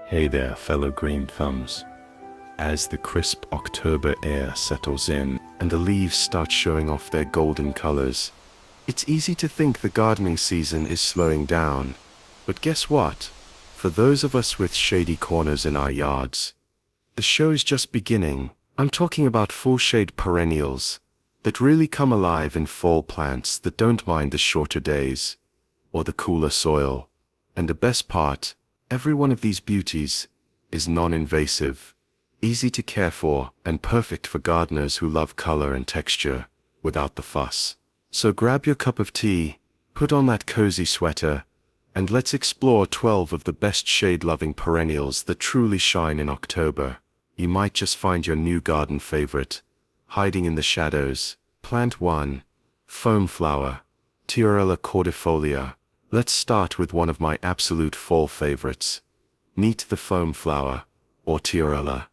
Hey there, fellow green thumbs. As the crisp October air settles in and the leaves start showing off their golden colors, it's easy to think the gardening season is slowing down. But guess what? For those of us with shady corners in our yards, the show is just beginning. I'm talking about full shade perennials that really come alive in fall, plants that don't mind the shorter days or the cooler soil. And the best part, every one of these beauties is non-invasive, easy to care for, and perfect for gardeners who love color and texture without the fuss. So grab your cup of tea, put on that cozy sweater, and let's explore 12 of the best shade-loving perennials that truly shine in October. You might just find your new garden favorite hiding in the shadows. Plant 1. Foam flower, Tiarella cordifolia. Let's start with one of my absolute fall favorites. Meet the foam flower, or Tiarella.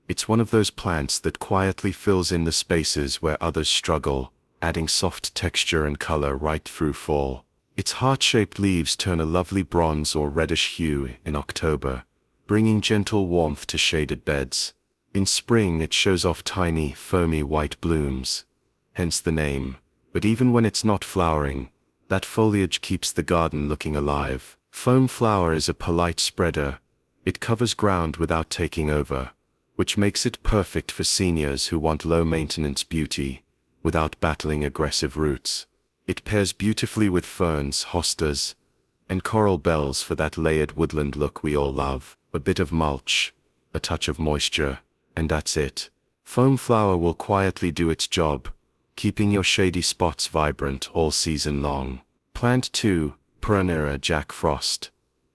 It's one of those plants that quietly fills in the spaces where others struggle, adding soft texture and color right through fall. Its heart-shaped leaves turn a lovely bronze or reddish hue in October, bringing gentle warmth to shaded beds. In spring it shows off tiny, foamy white blooms, hence the name. But even when it's not flowering, that foliage keeps the garden looking alive. Foam flower is a polite spreader. It covers ground without taking over, which makes it perfect for seniors who want low-maintenance beauty without battling aggressive roots. It pairs beautifully with ferns, hostas, and coral bells for that layered woodland look we all love. A bit of mulch, a touch of moisture, and that's it. Foam flower will quietly do its job, keeping your shady spots vibrant all season long. Plant 2. Perennial Jack Frost.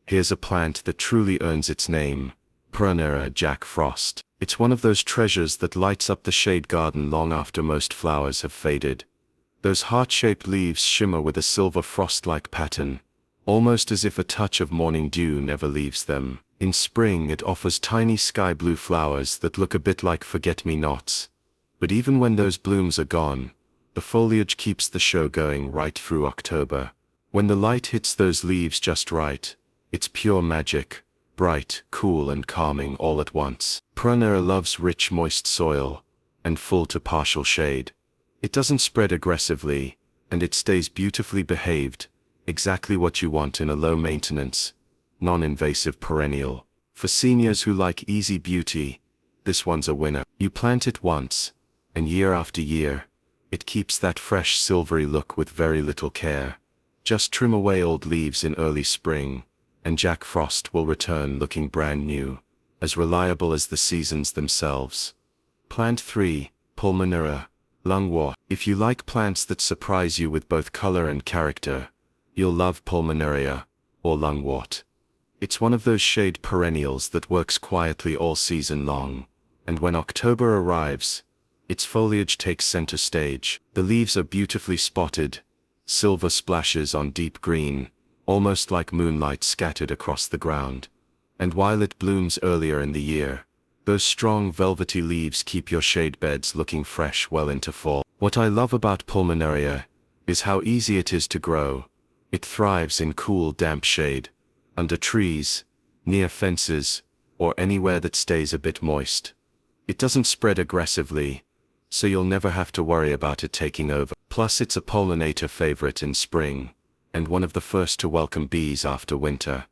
Here's a plant that truly earns its name. Perennial Jack Frost. It's one of those treasures that lights up the shade garden long after most flowers have faded. Those heart-shaped leaves shimmer with a silver frost-like pattern, almost as if a touch of morning dew never leaves them. In spring it offers tiny sky-blue flowers that look a bit like forget-me-nots. But even when those blooms are gone, the foliage keeps the show going right through October. When the light hits those leaves just right, it's pure magic, bright, cool, and calming all at once. Perennial loves rich, moist soil and full to partial shade. It doesn't spread aggressively, and it stays beautifully behaved, exactly what you want in a low-maintenance, non-invasive perennial. For seniors who like easy beauty, this one's a winner. You plant it once, and year after year, it keeps that fresh silvery look with very little care. Just trim away old leaves in early spring, and Jack Frost will return looking brand new, as reliable as the seasons themselves. Plant 3. Pulmonera, lungwort. If you like plants that surprise you with both color and character, you'll love Pulmonaria, or lungwort. It's one of those shade perennials that works quietly all season long, and when October arrives, its foliage takes center stage. The leaves are beautifully spotted, silver splashes on deep green, almost like moonlight scattered across the ground. And while it blooms earlier in the year, those strong velvety leaves keep your shade beds looking fresh well into fall. What I love about Pulmonaria is how easy it is to grow. It thrives in cool, damp shade, under trees, near fences, or anywhere that stays a bit moist. It doesn't spread aggressively, so you'll never have to worry about it taking over. Plus it's a pollinator favorite in spring, and one of the first to welcome bees after winter.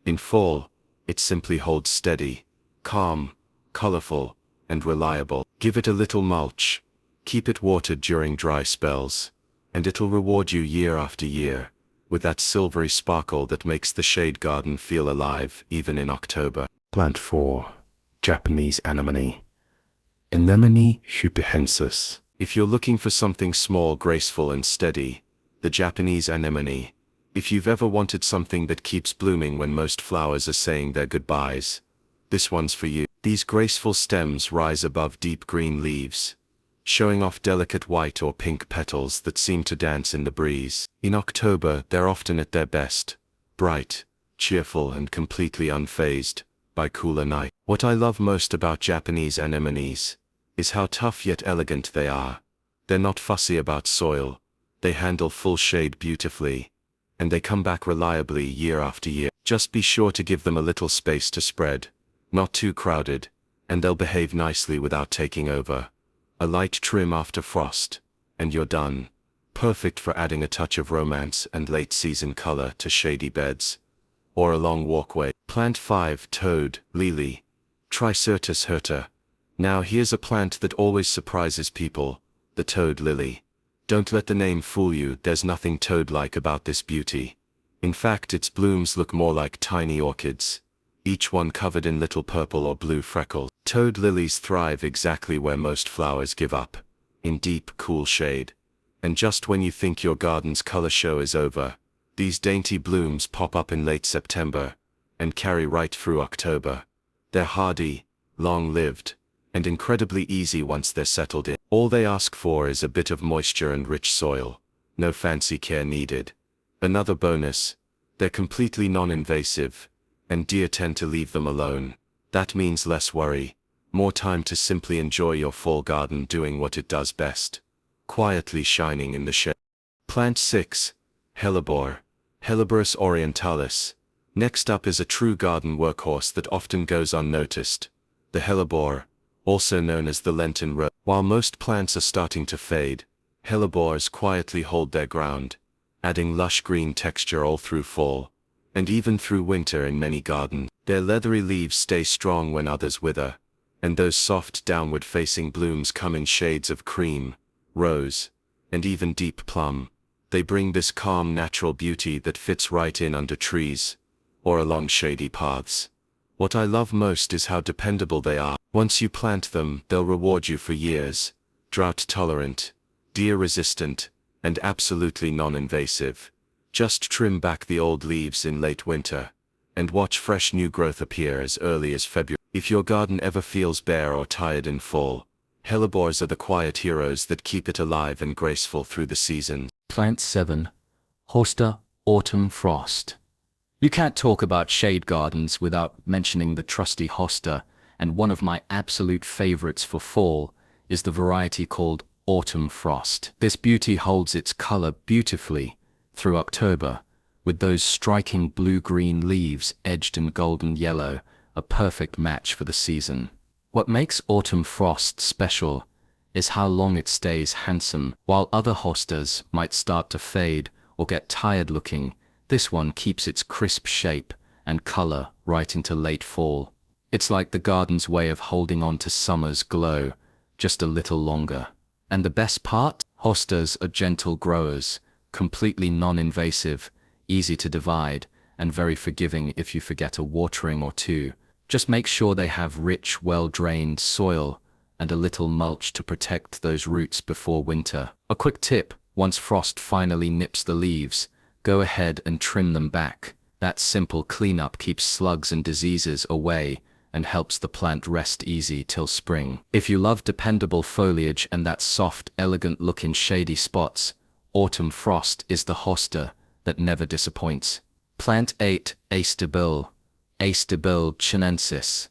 In fall, it simply holds steady, calm, colorful, and reliable. Give it a little mulch, keep it watered during dry spells, and it'll reward you year after year, with that silvery sparkle that makes the shade garden feel alive even in October. Plant 4. Japanese anemone, Anemone hupehensis. If you're looking for something small, graceful, and steady, the Japanese anemone. If you've ever wanted something that keeps blooming when most flowers are saying their goodbyes, this one's for you. These graceful stems rise above deep green leaves, showing off delicate white or pink petals that seem to dance in the breeze. In October, they're often at their best, bright, cheerful, and completely unfazed by cooler night. What I love most about Japanese anemones is how tough yet elegant they are. They're not fussy about soil, they handle full shade beautifully, and they come back reliably year after year. Just be sure to give them a little space to spread, not too crowded, and they'll behave nicely without taking over. A light trim after frost, and you're done. Perfect for adding a touch of romance and late-season color to shady beds, or a long walkway. Plant 5. Toad Lily, Tricertus hirta. Now here's a plant that always surprises people, the toad lily. Don't let the name fool you, there's nothing toad-like about this beauty. In fact, its blooms look more like tiny orchids, each one covered in little purple or blue freckles. Toad lilies thrive exactly where most flowers give up, in deep, cool shade. And just when you think your garden's color show is over, these dainty blooms pop up in late September and carry right through October. They're hardy, long-lived, and incredibly easy once they're settled in. All they ask for is a bit of moisture and rich soil. No fancy care needed. Another bonus, they're completely non-invasive, and deer tend to leave them alone. That means less worry, more time to simply enjoy your fall garden doing what it does best, quietly shining in the shade. Plant 6. Hellebore, Helleborus orientalis. Next up is a true garden workhorse that often goes unnoticed, the hellebore, also known as the Lenten rose. While most plants are starting to fade, hellebores quietly hold their ground, adding lush green texture all through fall, and even through winter in many gardens. Their leathery leaves stay strong when others wither, and those soft downward-facing blooms come in shades of cream, rose, and even deep plum. They bring this calm natural beauty that fits right in under trees, or along shady paths. What I love most is how dependable they are. Once you plant them, they'll reward you for years. Drought-tolerant, deer-resistant, and absolutely non-invasive. Just trim back the old leaves in late winter, and watch fresh new growth appear as early as February. If your garden ever feels bare or tired in fall, hellebores are the quiet heroes that keep it alive and graceful through the season. Plant 7. Hosta Autumn Frost. You can't talk about shade gardens without mentioning the trusty hosta, and one of my absolute favorites for fall is the variety called Autumn Frost. This beauty holds its color beautifully through October, with those striking blue-green leaves edged in golden yellow, a perfect match for the season. What makes Autumn Frost special is how long it stays handsome. While other hostas might start to fade or get tired looking, this one keeps its crisp shape and color right into late fall. It's like the garden's way of holding on to summer's glow just a little longer. And the best part? Hostas are gentle growers, completely non-invasive, easy to divide, and very forgiving if you forget a watering or two. Just make sure they have rich, well-drained soil and a little mulch to protect those roots before winter. A quick tip: once frost finally nips the leaves, go ahead and trim them back. That simple cleanup keeps slugs and diseases away and helps the plant rest easy till spring. If you love dependable foliage and that soft, elegant look in shady spots, Autumn Frost is the hosta that never disappoints. Plant 8. Aestabile, Aestabile chinensis.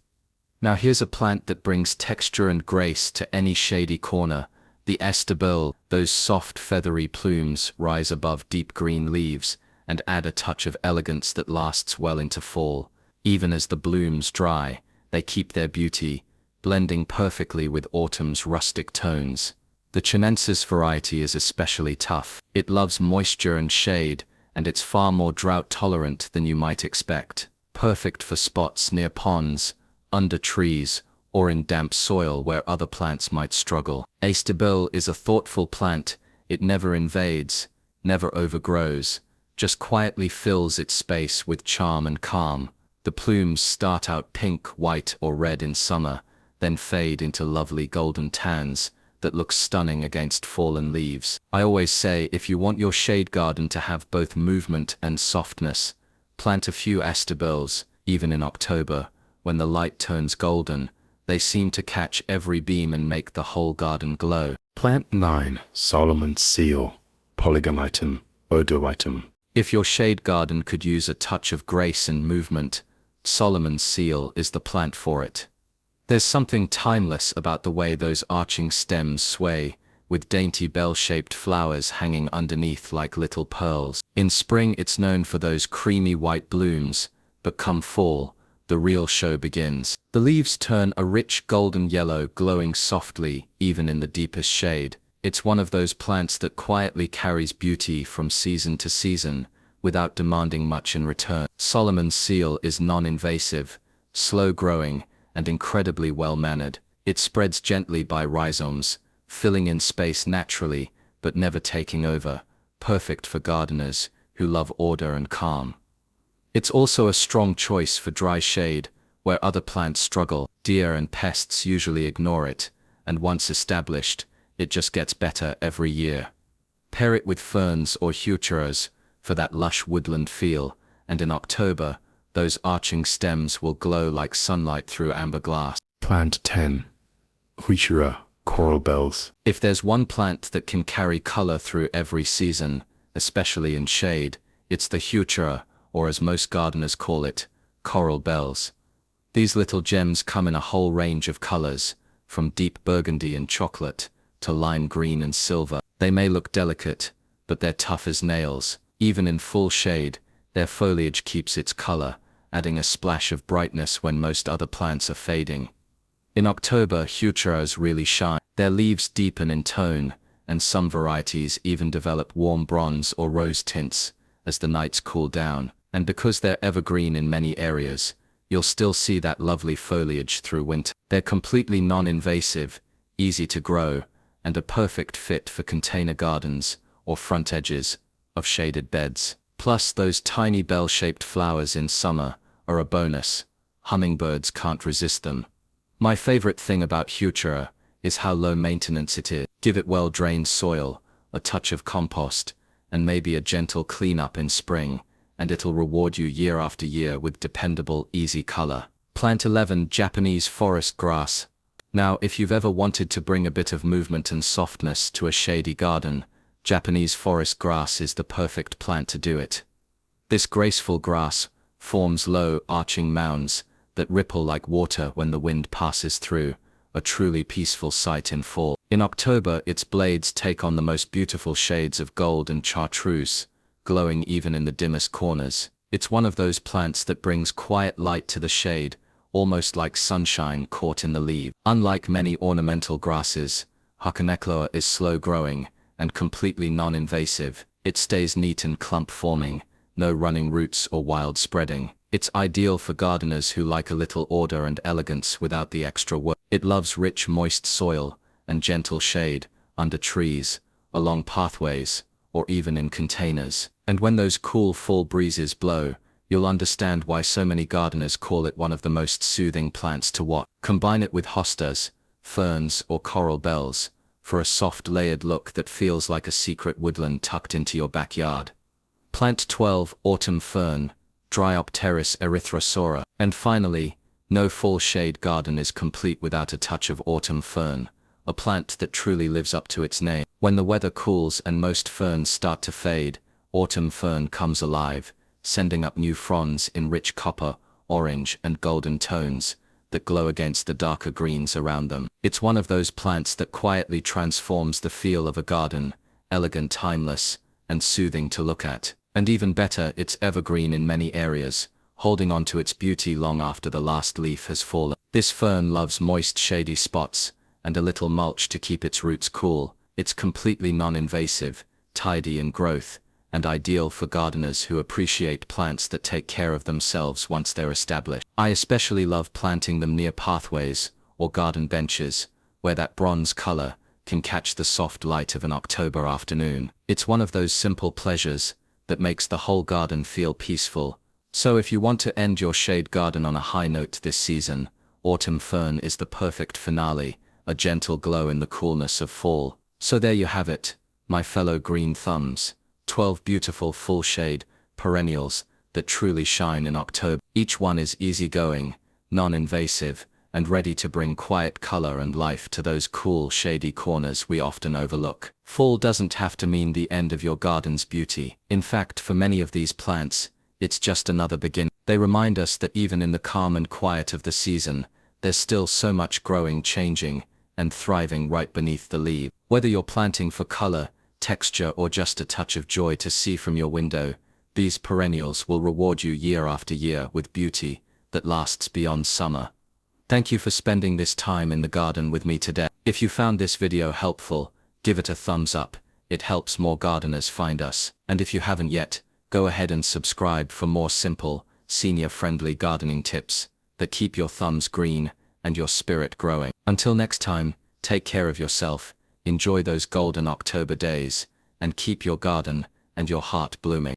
Now here's a plant that brings texture and grace to any shady corner. The Aestabile, those soft feathery plumes rise above deep green leaves and add a touch of elegance that lasts well into fall. Even as the blooms dry, they keep their beauty, blending perfectly with autumn's rustic tones. The chinensis variety is especially tough. It loves moisture and shade, and it's far more drought-tolerant than you might expect. Perfect for spots near ponds, under trees, or in damp soil where other plants might struggle. Aestabile is a thoughtful plant. It never invades, never overgrows, just quietly fills its space with charm and calm. The plumes start out pink, white, or red in summer, then fade into lovely golden tans that look stunning against fallen leaves. I always say, if you want your shade garden to have both movement and softness, plant a few aestabiles, even in October, when the light turns golden. They seem to catch every beam and make the whole garden glow. Plant 9. Solomon's Seal, Polygamitum odoratum. If your shade garden could use a touch of grace and movement, Solomon's Seal is the plant for it. There's something timeless about the way those arching stems sway, with dainty bell-shaped flowers hanging underneath like little pearls. In spring it's known for those creamy white blooms, But come fall, the real show begins. The leaves turn a rich golden yellow, glowing softly even in the deepest shade. It's one of those plants that quietly carries beauty from season to season, without demanding much in return. Solomon's seal is non-invasive, slow-growing, and incredibly well-mannered. It spreads gently by rhizomes, filling in space naturally, but never taking over, perfect for gardeners who love order and calm. It's also a strong choice for dry shade, where other plants struggle. Deer and pests usually ignore it, and once established, it just gets better every year. Pair it with ferns or heucheras for that lush woodland feel, and in October, those arching stems will glow like sunlight through amber glass. Plant 10. Heuchera, coral bells. If there's one plant that can carry color through every season, especially in shade, it's the heuchera, or as most gardeners call it, coral bells. These little gems come in a whole range of colors, from deep burgundy and chocolate to lime green and silver. They may look delicate, but they're tough as nails. Even in full shade, their foliage keeps its color, adding a splash of brightness when most other plants are fading. In October, heucheras really shine. Their leaves deepen in tone, and some varieties even develop warm bronze or rose tints as the nights cool down. And because they're evergreen in many areas, you'll still see that lovely foliage through winter. They're completely non-invasive, easy to grow, and a perfect fit for container gardens or front edges of shaded beds. Plus, those tiny bell-shaped flowers in summer are a bonus. Hummingbirds can't resist them. My favorite thing about heuchera is how low maintenance it is. Give it well-drained soil, a touch of compost, and maybe a gentle cleanup in spring, and it'll reward you year after year with dependable, easy color. Plant 11. Japanese forest grass. Now, if you've ever wanted to bring a bit of movement and softness to a shady garden, Japanese forest grass is the perfect plant to do it. This graceful grass forms low, arching mounds that ripple like water when the wind passes through, a truly peaceful sight in fall. In October, its blades take on the most beautiful shades of gold and chartreuse, glowing even in the dimmest corners. It's one of those plants that brings quiet light to the shade, almost like sunshine caught in the leaves. Unlike many ornamental grasses, Hakanekloa is slow-growing and completely non-invasive. It stays neat and clump-forming, no running roots or wild spreading. It's ideal for gardeners who like a little order and elegance without the extra work. It loves rich, moist soil and gentle shade, under trees, along pathways, or even in containers. And when those cool fall breezes blow, you'll understand why so many gardeners call it one of the most soothing plants to watch. Combine it with hostas, ferns, or coral bells for a soft layered look that feels like a secret woodland tucked into your backyard. Plant 12. Autumn fern, Dryopteris erythrosora. And finally, no fall shade garden is complete without a touch of autumn fern, a plant that truly lives up to its name. When the weather cools and most ferns start to fade, autumn fern comes alive, sending up new fronds in rich copper, orange, and golden tones that glow against the darker greens around them. It's one of those plants that quietly transforms the feel of a garden, elegant, timeless, and soothing to look at. And even better, it's evergreen in many areas, holding on to its beauty long after the last leaf has fallen. This fern loves moist, shady spots and a little mulch to keep its roots cool. It's completely non-invasive, tidy in growth, and ideal for gardeners who appreciate plants that take care of themselves once they're established. I especially love planting them near pathways or garden benches, where that bronze color can catch the soft light of an October afternoon. It's one of those simple pleasures that makes the whole garden feel peaceful. So if you want to end your shade garden on a high note this season, autumn fern is the perfect finale, a gentle glow in the coolness of fall. So there you have it, my fellow green thumbs. 12 beautiful full shade perennials that truly shine in October. Each one is easygoing, non-invasive, and ready to bring quiet color and life to those cool, shady corners we often overlook. Fall doesn't have to mean the end of your garden's beauty. In fact, for many of these plants, it's just another beginning. They remind us that even in the calm and quiet of the season, there's still so much growing, changing, and thriving right beneath the leaves. Whether you're planting for color, texture, or just a touch of joy to see from your window, These perennials will reward you year after year with beauty that lasts beyond summer. Thank you for spending this time in the garden with me today. If you found this video helpful, give it a thumbs up. It helps more gardeners find us. And if you haven't yet, go ahead and subscribe for more simple, senior-friendly gardening tips that keep your thumbs green and your spirit growing. Until next time, take care of yourself, enjoy those golden October days, and keep your garden and your heart blooming.